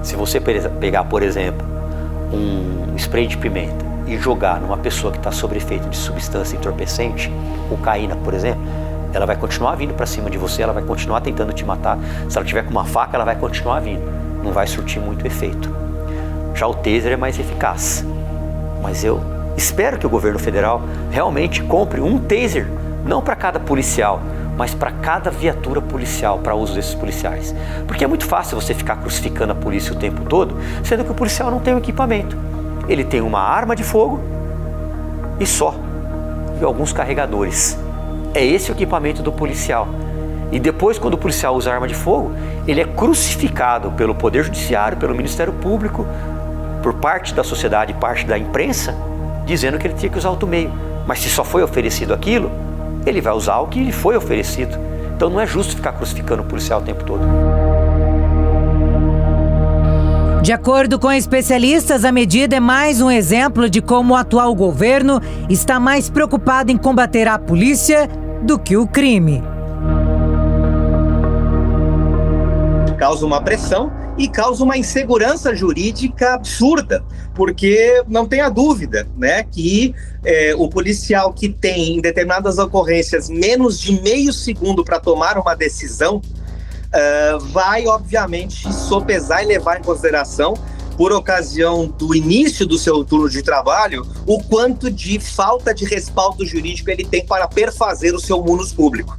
Se você pegar, por exemplo, um spray de pimenta e jogar numa pessoa que está sob efeito de substância entorpecente, cocaína, por exemplo, ela vai continuar vindo para cima de você, ela vai continuar tentando te matar. Se ela tiver com uma faca, ela vai continuar vindo, não vai surtir muito efeito. Já o taser é mais eficaz, mas eu espero que o governo federal realmente compre um taser, não para cada policial, mas para cada viatura policial, para uso desses policiais. Porque é muito fácil você ficar crucificando a polícia o tempo todo, sendo que o policial não tem o equipamento. Ele tem uma arma de fogo e só, e alguns carregadores. É esse o equipamento do policial. E depois, quando o policial usa arma de fogo, ele é crucificado pelo Poder Judiciário, pelo Ministério Público, por parte da sociedade, parte da imprensa, dizendo que ele tinha que usar outro meio. Mas se só foi oferecido aquilo, ele vai usar o que lhe foi oferecido. Então não é justo ficar crucificando o policial o tempo todo. De acordo com especialistas, a medida é mais um exemplo de como o atual governo está mais preocupado em combater a polícia do que o crime. Causa uma pressão e causa uma insegurança jurídica absurda, porque não tenha dúvida, né, que o policial que tem em determinadas ocorrências menos de meio segundo para tomar uma decisão vai, obviamente, sopesar e levar em consideração, por ocasião do início do seu turno de trabalho, o quanto de falta de respaldo jurídico ele tem para perfazer o seu munus público.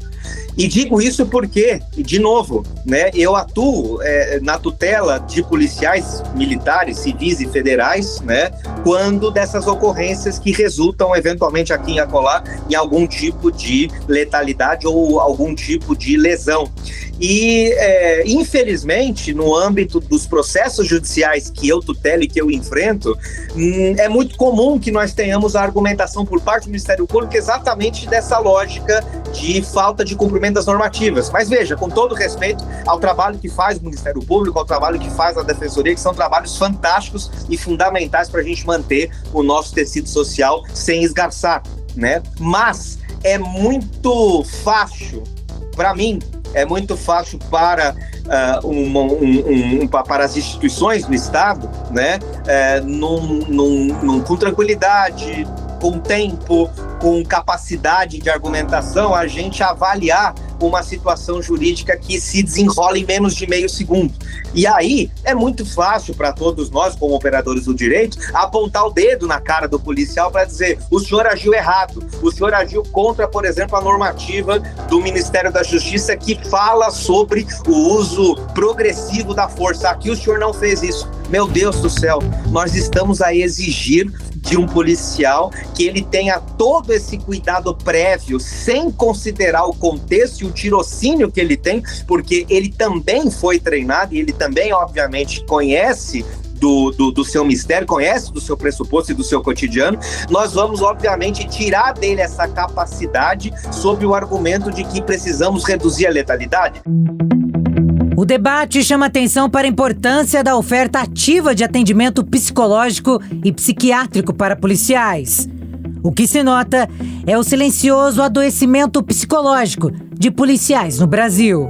E digo isso porque, de novo, né, eu atuo na tutela de policiais militares, civis e federais, né, quando dessas ocorrências que resultam eventualmente aqui em acolá em algum tipo de letalidade ou algum tipo de lesão. E, infelizmente, no âmbito dos processos judiciais que eu tutelo e que eu enfrento, é muito comum que nós tenhamos a argumentação por parte do Ministério Público exatamente dessa lógica de falta de cumprimento das normativas. Mas veja, com todo respeito ao trabalho que faz o Ministério Público, ao trabalho que faz a Defensoria, que são trabalhos fantásticos e fundamentais para a gente manter o nosso tecido social sem esgarçar, né? Mas é muito fácil, para mim, é muito fácil para, para as instituições do Estado, né, com tranquilidade, com tempo, com capacidade de argumentação, a gente avaliar uma situação jurídica que se desenrola em menos de meio segundo. E aí é muito fácil para todos nós, como operadores do direito, apontar o dedo na cara do policial para dizer: o senhor agiu errado, o senhor agiu contra, por exemplo, a normativa do Ministério da Justiça que fala sobre o uso progressivo da força. Aqui o senhor não fez isso. Meu Deus do céu, nós estamos a exigir de um policial que ele tenha todo esse cuidado prévio, sem considerar o contexto e o tirocínio que ele tem, porque ele também foi treinado e ele também, obviamente, conhece do seu mistério, conhece do seu pressuposto e do seu cotidiano. Nós vamos, obviamente, tirar dele essa capacidade sob o argumento de que precisamos reduzir a letalidade. O debate chama atenção para a importância da oferta ativa de atendimento psicológico e psiquiátrico para policiais. O que se nota é o silencioso adoecimento psicológico de policiais no Brasil.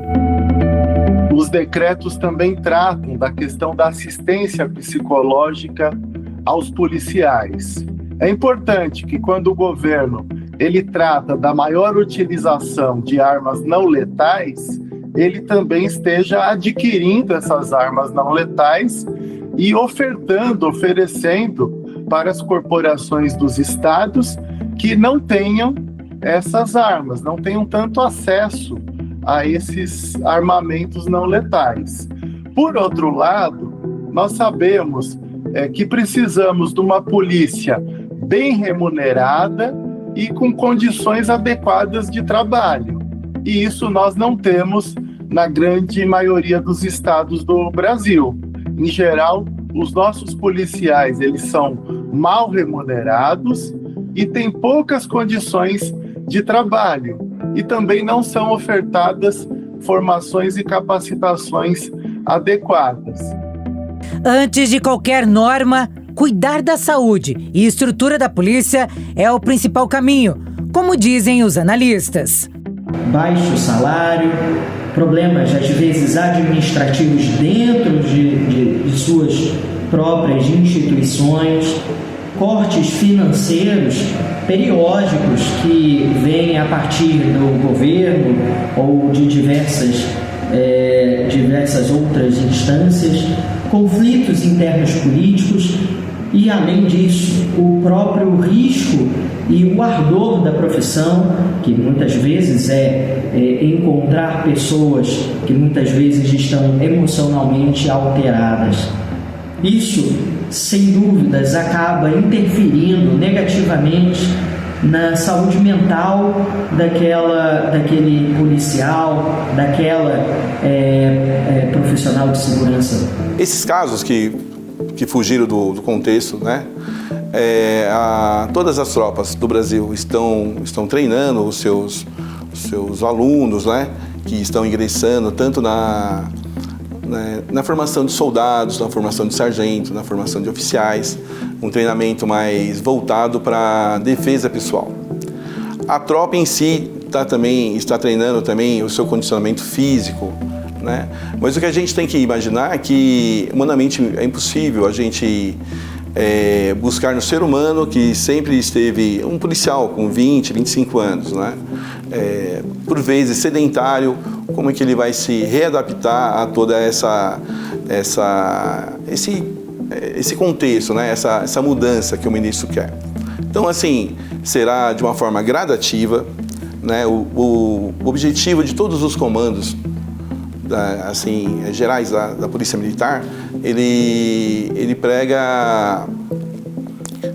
Os decretos também tratam da questão da assistência psicológica aos policiais. É importante que quando o governo ele trata da maior utilização de armas não letais, ele também esteja adquirindo essas armas não letais e oferecendo para as corporações dos estados que não tenham essas armas, não tenham tanto acesso a esses armamentos não letais. Por outro lado, nós sabemos que precisamos de uma polícia bem remunerada e com condições adequadas de trabalho. E isso nós não temos na grande maioria dos estados do Brasil. Em geral, os nossos policiais eles são mal remunerados e têm poucas condições de trabalho. E também não são ofertadas formações e capacitações adequadas. Antes de qualquer norma, cuidar da saúde e estrutura da polícia é o principal caminho, como dizem os analistas. Baixo salário, problemas às vezes administrativos dentro de suas próprias instituições, cortes financeiros periódicos que vêm a partir do governo ou de diversas outras instâncias, conflitos internos políticos e, além disso, o próprio risco e o ardor da profissão, que muitas vezes é encontrar pessoas que muitas vezes estão emocionalmente alteradas. Isso, sem dúvidas, acaba interferindo negativamente na saúde mental daquele policial, daquela profissional de segurança. Esses casos que fugiram do contexto, né? Todas as tropas do Brasil estão treinando os seus alunos, né? Que estão ingressando tanto na formação de soldados, na formação de sargentos, na formação de oficiais, um treinamento mais voltado para a defesa pessoal. A tropa em si está treinando também o seu condicionamento físico, né? Mas o que a gente tem que imaginar é que, humanamente, é impossível a gente buscar no ser humano que sempre esteve um policial com 20, 25 anos, né? Por vezes sedentário, como é que ele vai se readaptar a toda esse contexto, né? Essa mudança que o ministro quer. Então, assim, será de uma forma gradativa, né? O objetivo de todos os comandos gerais da Polícia Militar, ele prega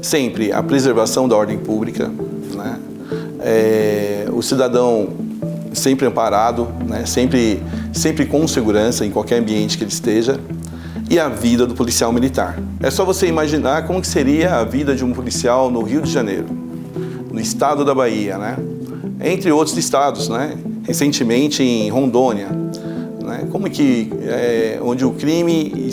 sempre a preservação da ordem pública, né? O cidadão sempre amparado, né? sempre com segurança em qualquer ambiente que ele esteja, e a vida do policial militar. É só você imaginar como que seria a vida de um policial no Rio de Janeiro, no estado da Bahia, né? Entre outros estados, né? Recentemente em Rondônia, né? Como que, onde o crime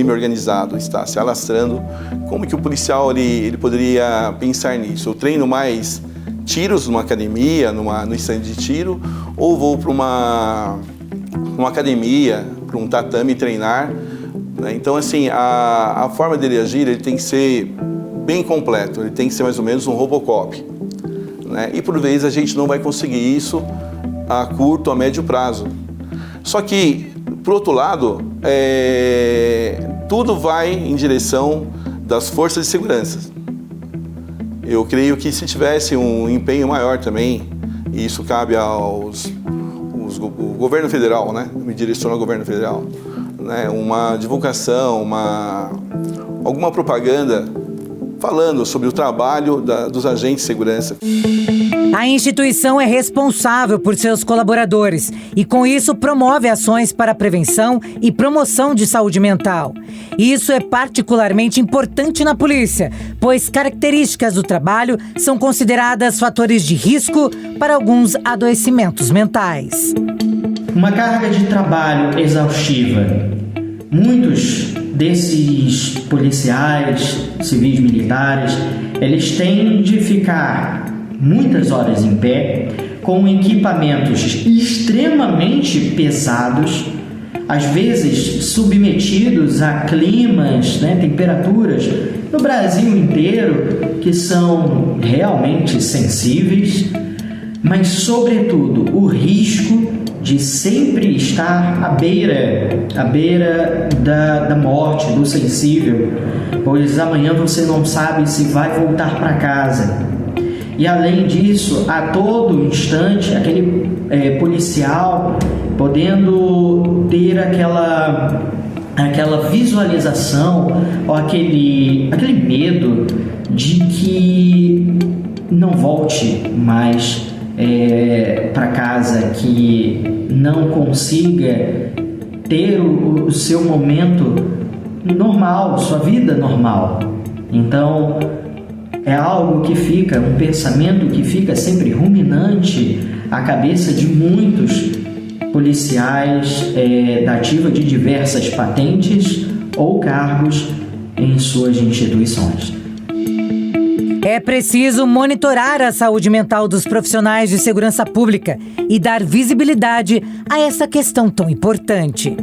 organizado está se alastrando, como que o policial ele poderia pensar nisso? Eu treino mais tiros numa academia, no stand de tiro, ou vou para uma academia, para um tatame treinar, né? Então, assim, a forma dele agir, ele tem que ser bem completo, ele tem que ser mais ou menos um Robocop, né? E por vezes a gente não vai conseguir isso a curto, a médio prazo. Só que, por outro lado, tudo vai em direção das forças de segurança. Eu creio que se tivesse um empenho maior também, e isso cabe ao governo federal, né? Me direciono ao governo federal, né? Uma divulgação, alguma propaganda falando sobre o trabalho dos agentes de segurança. A instituição é responsável por seus colaboradores e, com isso, promove ações para a prevenção e promoção de saúde mental. Isso é particularmente importante na polícia, pois características do trabalho são consideradas fatores de risco para alguns adoecimentos mentais. uma carga de trabalho exaustiva. Muitos desses policiais, civis, militares, eles têm de ficar muitas horas em pé, com equipamentos extremamente pesados, às vezes submetidos a climas, temperaturas no Brasil inteiro que são realmente sensíveis, mas sobretudo o risco de sempre estar à beira da morte, do sensível, pois amanhã você não sabe se vai voltar para casa. E além disso, a todo instante, aquele policial podendo ter aquela visualização ou aquele medo de que não volte mais para casa, que não consiga ter o seu momento normal, sua vida normal. Então, é algo que fica, um pensamento que fica sempre ruminante à cabeça de muitos policiais da ativa de diversas patentes ou cargos em suas instituições. É preciso monitorar a saúde mental dos profissionais de segurança pública e dar visibilidade a essa questão tão importante.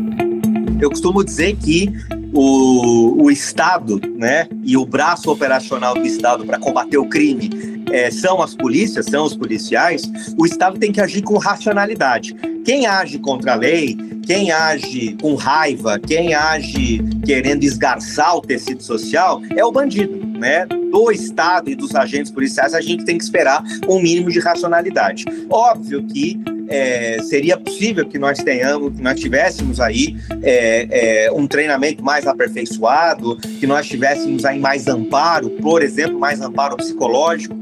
Eu costumo dizer que o Estado, e o braço operacional do Estado para combater o crime são as polícias, são os policiais. O Estado tem que agir com racionalidade. Quem age contra a lei, quem age com raiva, quem age querendo esgarçar o tecido social é o bandido, Do Estado e dos agentes policiais, a gente tem que esperar um mínimo de racionalidade. Óbvio que seria possível que nós tivéssemos aí um treinamento mais aperfeiçoado, que nós tivéssemos aí mais amparo, por exemplo, mais amparo psicológico,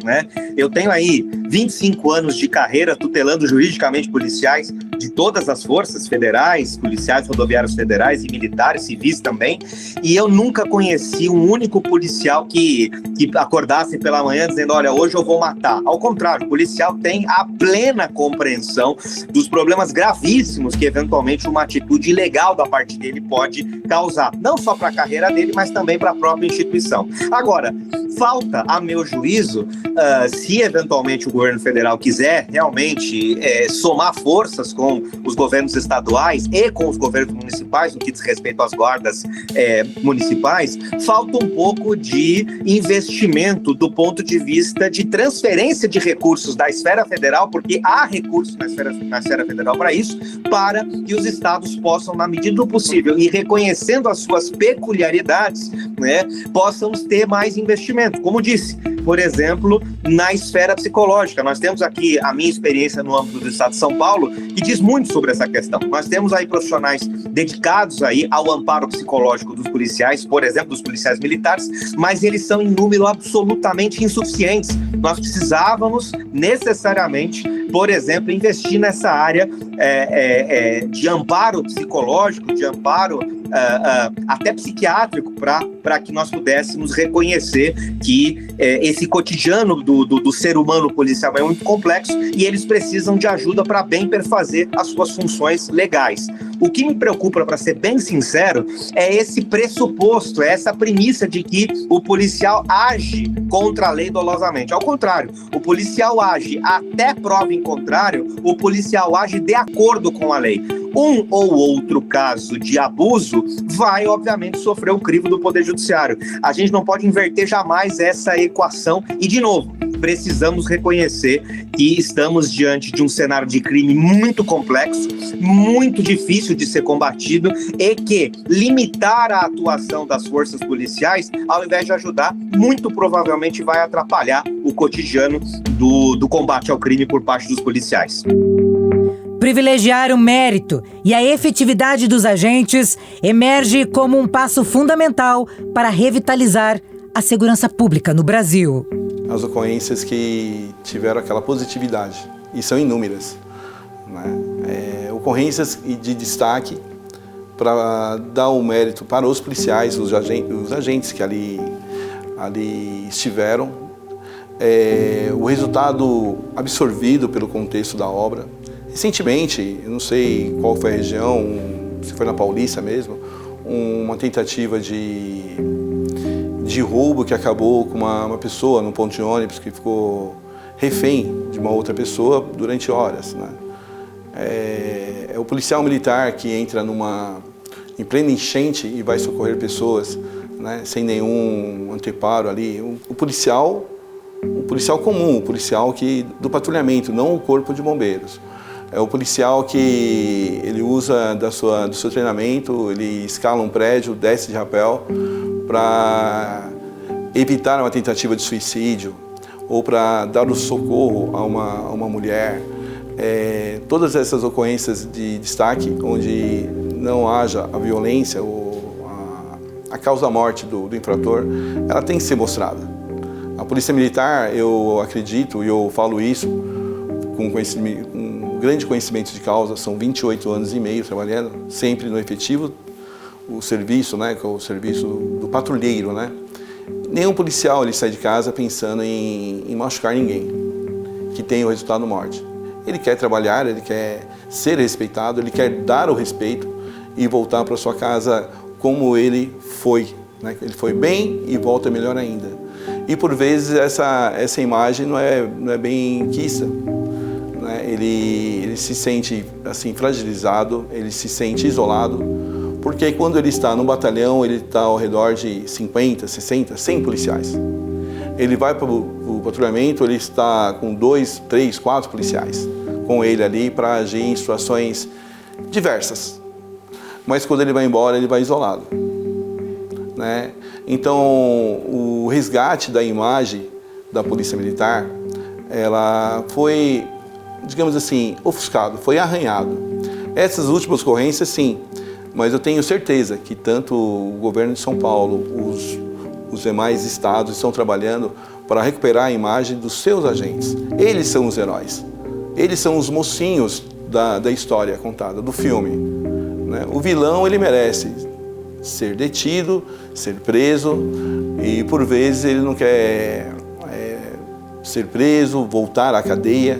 Eu tenho aí 25 anos de carreira tutelando juridicamente policiais de todas as forças federais, policiais rodoviários federais e militares, civis também, e eu nunca conheci um único policial que acordasse pela manhã dizendo, olha, hoje eu vou matar. Ao contrário, o policial tem a plena compreensão dos problemas gravíssimos que eventualmente uma atitude ilegal da parte dele pode causar, não só para a carreira dele, mas também para a própria instituição. Agora, falta, a meu juízo, se eventualmente o governo federal quiser realmente somar forças com os governos estaduais e com os governos municipais, no que diz respeito às guardas municipais, falta um pouco de investimento do ponto de vista de transferência de recursos da esfera federal, porque há recursos na esfera federal para isso, para que os estados possam, na medida do possível, e reconhecendo as suas peculiaridades, possam ter mais investimento. Como disse, por exemplo, na esfera psicológica. Nós temos aqui a minha experiência no âmbito do estado de São Paulo, que diz muito sobre essa questão. Nós temos aí profissionais dedicados aí ao amparo psicológico dos policiais, por exemplo, dos policiais militares, mas eles são em número absolutamente insuficientes. Nós precisávamos necessariamente, por exemplo, investir nessa área de amparo psicológico, de amparo até psiquiátrico, para que nós pudéssemos reconhecer que esse cotidiano do ser humano policial é muito complexo e eles precisam de ajuda para bem perfazer as suas funções legais. O que me preocupa, para ser bem sincero, é esse pressuposto, essa premissa de que o policial age contra a lei dolosamente. Ao contrário, o policial age até prova em contrário, o policial age de acordo com a lei. Um ou outro caso de abuso vai, obviamente, sofrer o crivo do Poder Judiciário. A gente não pode inverter jamais essa equação e, de novo, precisamos reconhecer que estamos diante de um cenário de crime muito complexo, muito difícil de ser combatido e que limitar a atuação das forças policiais, ao invés de ajudar, muito provavelmente vai atrapalhar o cotidiano do combate ao crime por parte dos policiais. Privilegiar o mérito e a efetividade dos agentes emerge como um passo fundamental para revitalizar a segurança pública no Brasil. As ocorrências que tiveram aquela positividade, e são inúmeras, ocorrências de destaque para dar o mérito para os policiais, os agentes que ali estiveram, o resultado absorvido pelo contexto da obra Recentemente, eu não sei qual foi a região, se foi na Paulista mesmo, uma tentativa de roubo que acabou com uma pessoa no ponto de ônibus que ficou refém de uma outra pessoa durante horas, né? É o policial militar que entra em plena enchente e vai socorrer pessoas, né, sem nenhum anteparo ali. O policial comum, o policial do patrulhamento, não o corpo de bombeiros. É o policial que ele usa do seu treinamento, ele escala um prédio, desce de rapel para evitar uma tentativa de suicídio ou para dar o socorro a uma mulher. Todas essas ocorrências de destaque, onde não haja a violência ou a causa da morte do infrator, ela tem que ser mostrada. A Polícia Militar, eu acredito e eu falo isso com grande conhecimento de causa, são 28 anos e meio trabalhando, sempre no efetivo, o serviço, né, que é o serviço do patrulheiro, né? Nenhum policial ele sai de casa pensando em machucar ninguém que tenha o resultado morte. Ele quer trabalhar, ele quer ser respeitado, ele quer dar o respeito e voltar para sua casa como ele foi, né? Ele foi bem e volta melhor ainda. E por vezes essa imagem não é bem quista, né? Ele se sente assim fragilizado, ele se sente isolado, porque quando ele está no batalhão, ele está ao redor de 50, 60, 100 policiais. Ele vai para o patrulhamento, ele está com 2, 3, 4 policiais com ele ali para agir em situações diversas. Mas quando ele vai embora, ele vai isolado, né? Então, o resgate da imagem da Polícia Militar, ela foi, digamos assim, ofuscado, foi arranhado. Essas últimas ocorrências, sim, mas eu tenho certeza que tanto o governo de São Paulo, os demais estados estão trabalhando para recuperar a imagem dos seus agentes. Eles são os heróis, eles são os mocinhos da história contada, do filme, né? O vilão, ele merece ser detido, ser preso, e por vezes ele não quer ser preso, voltar à cadeia,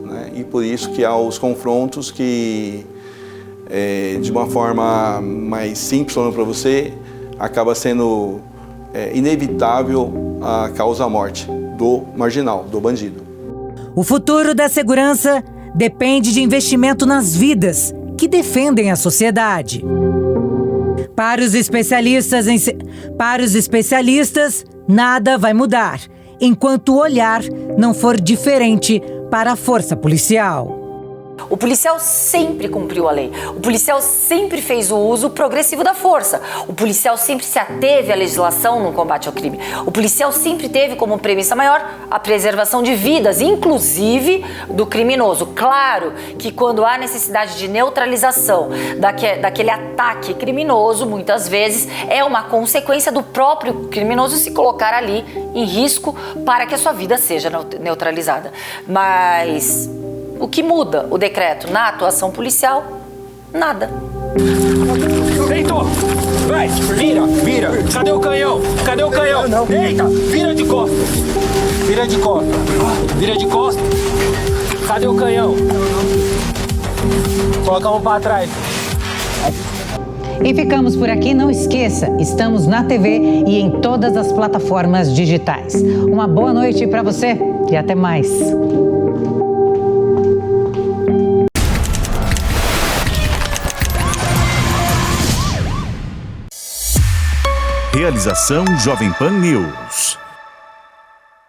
né? E por isso que há os confrontos que, de uma forma mais simples falando para você, acaba sendo inevitável a causa da morte do marginal, do bandido. O futuro da segurança depende de investimento nas vidas que defendem a sociedade. Para os especialistas, nada vai mudar enquanto o olhar não for diferente para a força policial. O policial sempre cumpriu a lei. O policial sempre fez o uso progressivo da força. O policial sempre se ateve à legislação no combate ao crime. O policial sempre teve como premissa maior a preservação de vidas, inclusive do criminoso. Claro que quando há necessidade de neutralização daquele ataque criminoso, muitas vezes é uma consequência do próprio criminoso se colocar ali em risco para que a sua vida seja neutralizada. Mas o que muda o decreto na atuação policial? Nada. Heitor! Vai! Vira! Cadê o canhão? Cadê o canhão? Eita! Vira de costas! Vira de costas! Vira de costas! Cadê o canhão? Coloca a mão pra trás. E ficamos por aqui. Não esqueça, estamos na TV e em todas as plataformas digitais. Uma boa noite para você e até mais. Realização Jovem Pan News.